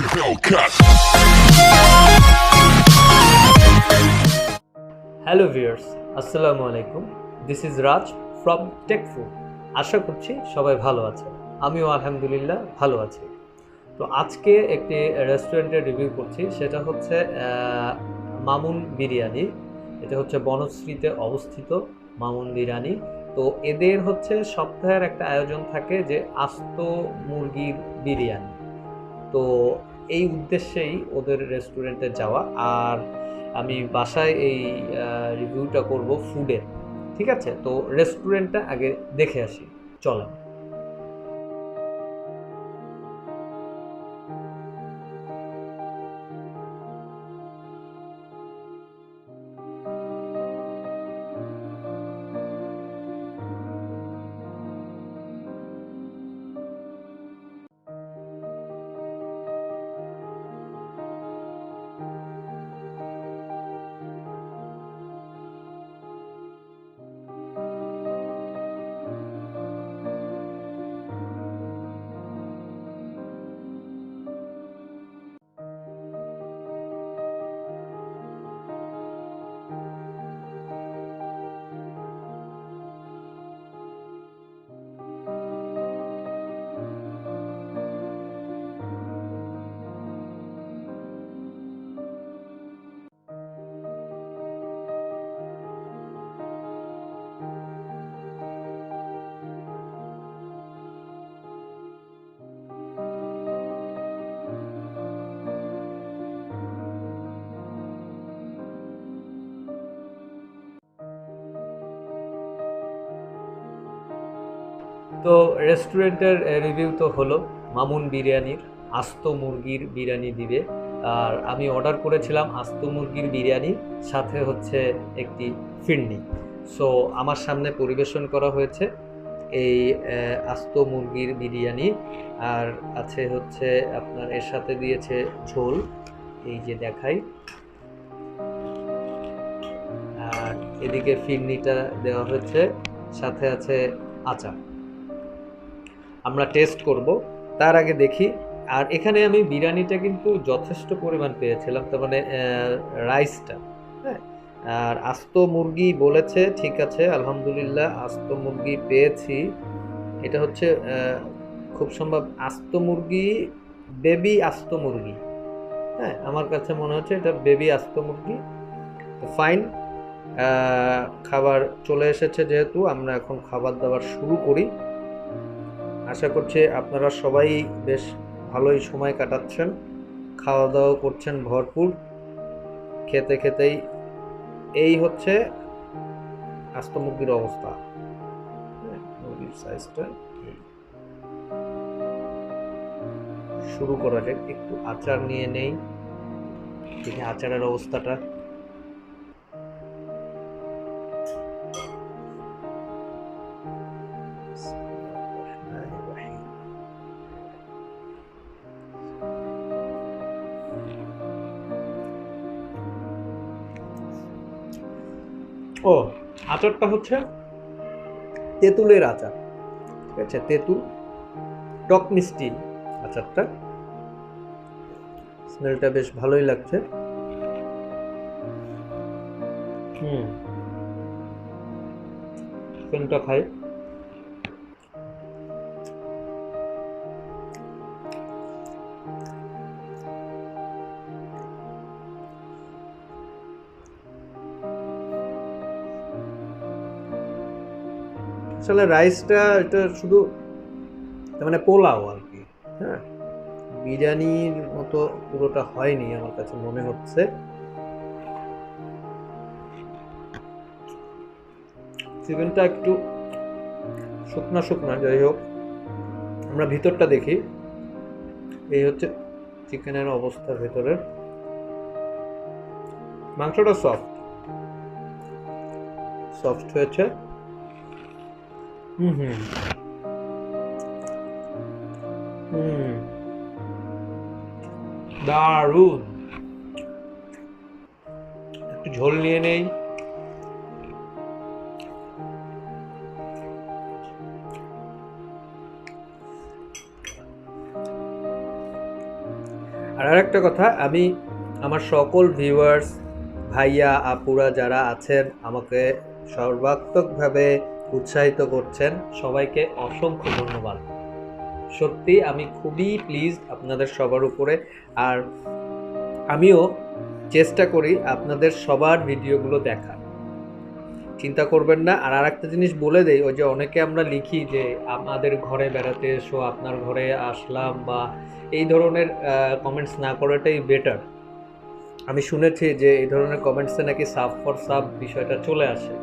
Hellcat. Hello viewers, আসসালামু আলাইকুম। This is Raj from TechFood. আশা করছি সবাই ভালো আছেন। আমিও আলহামদুলিল্লাহ ভালো আছি। তো আজকে একটি রেস্টুরেন্টের রিভিউ করছি, সেটা হচ্ছে মামুন বিরিয়ানি। এটা হচ্ছে বনশ্রীতে অবস্থিত মামুন বিরিয়ানি। তো এদের হচ্ছে সপ্তাহের একটা আয়োজন থাকে যে আস্ত মুরগির বিরিয়ানি। তো এই উদ্দেশ্যেই ওদের রেস্টুরেন্টে যাওয়া। আর আমি বাসায় এই রিভিউটা করব ফুডের। ঠিক আছে, তো রেস্টুরেন্টটা আগে দেখে আসি, চলেন। তো রেস্টুরেন্টের রিভিউ তো হলো মামুন বিরিয়ানির আস্ত মুরগির বিরিয়ানি দিবে। আর আমি অর্ডার করেছিলাম আস্ত মুরগির বিরিয়ানি, সাথে হচ্ছে একটি ফিরনি। সো আমার সামনে পরিবেশন করা হয়েছে এই আস্ত মুরগির বিরিয়ানি। আর আছে হচ্ছে আপনার এর সাথে দিয়েছে ঝোল, এই যে দেখাই। আর এদিকে ফিরনিটা দেওয়া হয়েছে, সাথে আছে আচার। আমরা টেস্ট করব, তার আগে দেখি। আর এখানে আমি বিরিয়ানিটা কিন্তু যথেষ্ট পরিমাণ পেয়েছিলাম, তার মানে রাইসটা। হ্যাঁ, আর আস্ত মুরগি বলেছে, ঠিক আছে আলহামদুলিল্লাহ আস্ত মুরগি পেয়েছি। এটা হচ্ছে খুব সম্ভব আস্ত মুরগি, বেবি আস্ত মুরগি। হ্যাঁ, আমার কাছে মনে হচ্ছে এটা বেবি আস্ত মুরগি। তো ফাইন, খাবার চলে এসেছে, যেহেতু আমরা এখন খাবার দাবার শুরু করি। আশা করছি আপনারা সবাই বেশ ভালোই সময় কাটাচ্ছেন, খাওয়া দাওয়া করছেন ভরপুর। খেতে খেতেই এই হচ্ছে আস্ত মুরগির অবস্থা। মুরগির সাইজটা শুরু করা যাক। একটু আচার নিয়ে নেই, দেখি আচারের অবস্থাটা। ও, আচারটা হচ্ছে তেঁতুলের আচার। ঠিক আছে, তেঁতুল টক মিষ্টি আচারটা। স্মেলটা বেশ ভালোই লাগছে। চিকেনটা খাই। আসলে রাইসটা এটা শুধু মানে পোলাও আর কি। হ্যাঁ, বিরিয়ানির মতো পুরোটা হয়নি আমার কাছে মনে হচ্ছে। চিকেনটা একটু শুকনা শুকনা, যাই হোক আমরা ভিতরটা দেখি। এই হচ্ছে চিকেনের অবস্থা ভেতরের। মাংসটা সফট সফট হয়েছে। হুম হুম হুম দারুণ। একটু ঝোল নিয়ে নেই। আর আরেকটা কথা, আমি আমার সকল ভিউয়ার্স ভাইয়া আপুরা যারা আছেন আমাকে সর্বাত্মকভাবে উৎসাহিত করছেন, সবাইকে অসংখ্য ধন্যবাদ। সত্যি আমি খুবই প্লিজড আপনাদের সবার উপরে। আর আমিও চেষ্টা করি আপনাদের সবার ভিডিওগুলো দেখার, চিন্তা করবেন না। আর আরেকটা জিনিস বলে দেই, ওই যে অনেকে আমরা লিখি যে আমাদের ঘরে বেড়াতে এসো, আপনার ঘরে আসলাম, বা এই ধরনের কমেন্টস না করাটাই বেটার। আমি শুনেছি যে এই ধরনের কমেন্টসে নাকি সাব ফর সাব বিষয়টা চলে আসে,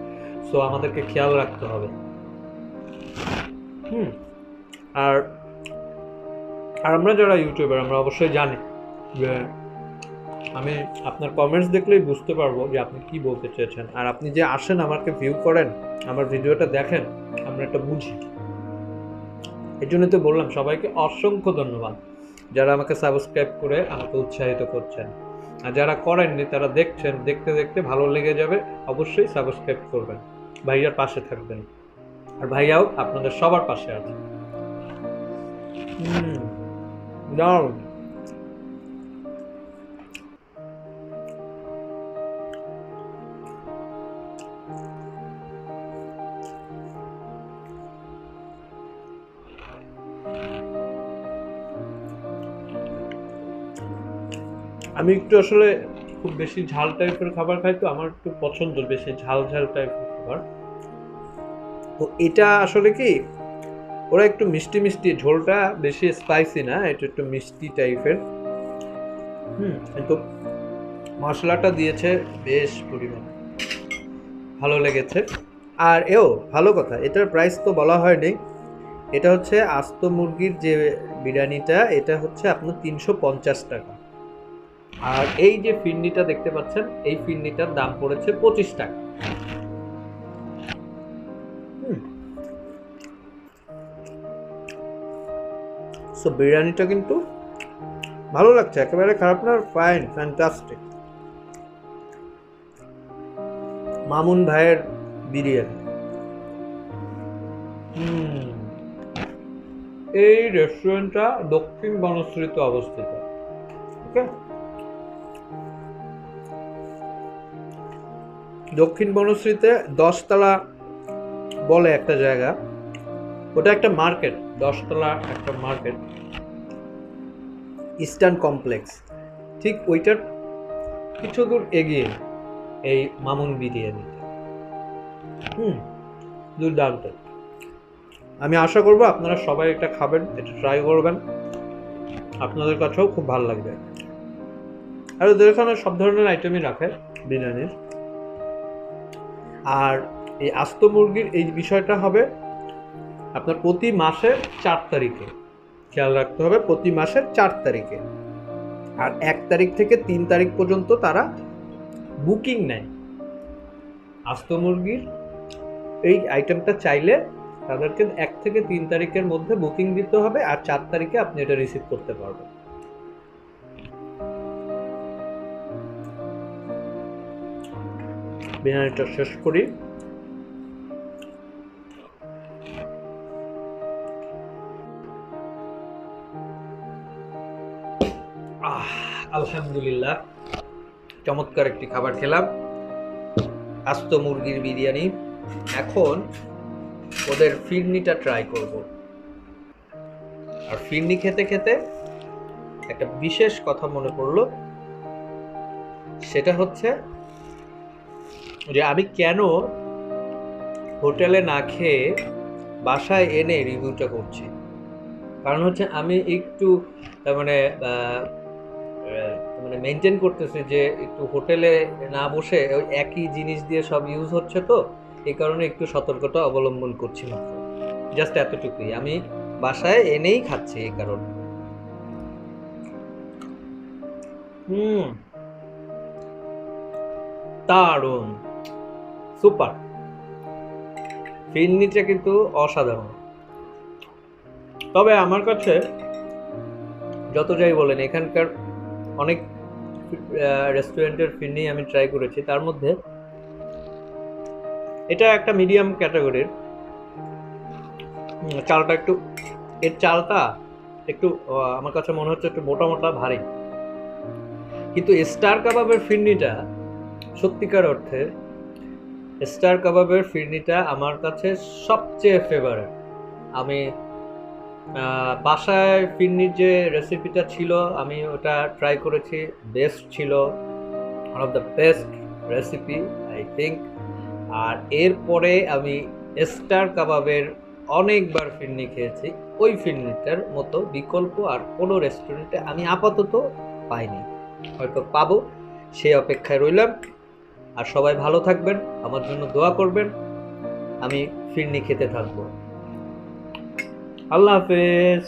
সো আমাদেরকে খেয়াল রাখতে হবে। আর আর আমরা যারা ইউটিউবার আমরা অবশ্যই জানি যে আমি আপনার কমেন্টস দেখলেই বুঝতে পারবো যে আপনি কি বলতে চেয়েছেন। আর আপনি যে আসেন আমাকে ভিউ করেন, আমার ভিডিওটা দেখেন, আমরা এটা বুঝি। এই জন্য তো বললাম সবাইকে অসংখ্য ধন্যবাদ যারা আমাকে সাবস্ক্রাইব করে আমাকে উৎসাহিত করছেন। আর যারা করেননি তারা দেখছেন, দেখতে দেখতে ভালো লেগে যাবে, অবশ্যই সাবস্ক্রাইব করবেন, ভাইয়ার পাশে থাকবেন। আর ভাইয়াও আপনাদের সবার পাশে আছে। দারুণ। আমি একটু আসলে খুব বেশি ঝাল টাইপের খাবার খাই, তো আমার একটু পছন্দ বেশি ঝাল ঝাল টাইপের খাবার। তো এটা আসলে কি ওরা একটু মিষ্টি মিষ্টি, ঝোলটা বেশি স্পাইসি না, এটা একটু মিষ্টি টাইপের। কিন্তু মশলাটা দিয়েছে বেশ পরিমাণে, ভালো লেগেছে। আর ভালো কথা, এটার প্রাইস তো বলা হয়নি। এটা হচ্ছে আস্ত মুরগির যে বিরিয়ানিটা, এটা হচ্ছে আপনার 350 টাকা। আর এই যে ফিরনিটা দেখতে পাচ্ছেন, এই ফিরনিটার দাম পড়েছে 25 টাকা। সো বিরিয়ানিটা কিন্তু ভালো লাগছে, একেবারে খারাপ না, ফাইন, ফ্যান্টাস্টিক। মামুন ভাইয়ের বিরিয়ানি। এই রেস্টুরেন্টটা দক্ষিণ বনশ্রীতে অবস্থিত। ওকে, দক্ষিণ বনশ্রীতে 10 তলা বলে একটা জায়গা, ওটা একটা মার্কেট, 10 তলা একটা মার্কেট, ইস্টার্ন কমপ্লেক্স, ঠিক ওইটার কিছু দূর এগিয়ে এই মামুন বিরিয়ানি। দুর্দান্ত। আমি আশা করব আপনারা সবাই এটা খাবেন, এটা ট্রাই করবেন, আপনাদের কাছেও খুব ভালো লাগবে। আর ওদের এখানে সব ধরনের আইটেমই রাখে বিরিয়ানির। আর এই আস্ত মুরগির এই বিষয়টা হবে আপনার প্রতি মাসের 4 তারিখে, খেয়াল রাখতে হবে, প্রতি মাসের 4 তারিখে। আর 1 তারিখ থেকে 3 তারিখ পর্যন্ত তারা বুকিং নেয়। আস্ত মুরগির এই আইটেমটা চাইলে তাদেরকে 1 থেকে 3 তারিখের মধ্যে বুকিং দিতে হবে, আর 4 তারিখে আপনি এটা রিসিভ করতে পারবেন। বিরিয়ানিটা শেষ করি। আলহামদুলিল্লাহ, চমৎকার একটি খাবার খেলাম, আস্ত মুরগির বিরিয়ানি। এখন ওদের ফিরনিটা ট্রাই করব। আর ফিরনি খেতে খেতে একটা বিশেষ কথা মনে পড়লো, সেটা হচ্ছে যে আমি কেন হোটেলে না খেয়ে বাসায় এনে রিভিউটা করছি। কারণ হচ্ছে আমি একটু মানে মেনটেন করতেছি যে একটু হোটেলে না বসে ওই একই জিনিস দিয়ে সব ইউজ হচ্ছে, তো এই কারণে একটু সতর্কতা অবলম্বন করছি মাত্র, জাস্ট এতটুকুই। আমি বাসায় এনেই খাচ্ছি এই কারণে। দারুণ, সুপার। ফিরনিটা কিন্তু অসাধারণ। তবে আমার কাছে যত যাই বলেন, এখানকার অনেক রেস্টুরেন্টের ফিরনি আমি ট্রাই করেছি, তার মধ্যে এটা একটা মিডিয়াম ক্যাটাগরির। চালটা একটু, এর চালটা একটু আমার কাছে মনে হচ্ছে একটু মোটা মোটা ভারী, কিন্তু স্টার কাবাবের ফিরনিটা সত্যিকার অর্থে স্টার কাবাবের ফিরনিটা আমার কাছে সবচেয়ে ফেভারিট। আমি বাসায় ফিরনির যে রেসিপিটা ছিল আমি ওটা ট্রাই করেছি, বেস্ট ছিল, one of the best recipe I think. আর এরপরে আমি স্টার কাবাবের অনেকবার ফিরনি খেয়েছি, ওই ফিরনিটার মতো বিকল্প আর কোনো রেস্টুরেন্টে আমি আপাতত পাইনি, হয়তো পাবো, সেই অপেক্ষায় রইলাম। আর সবাই ভালো থাকবেন, আমার জন্য দোয়া করবেন, আমি ফিরনি খেতে থাকবো। আল্লাহ হাফেজ।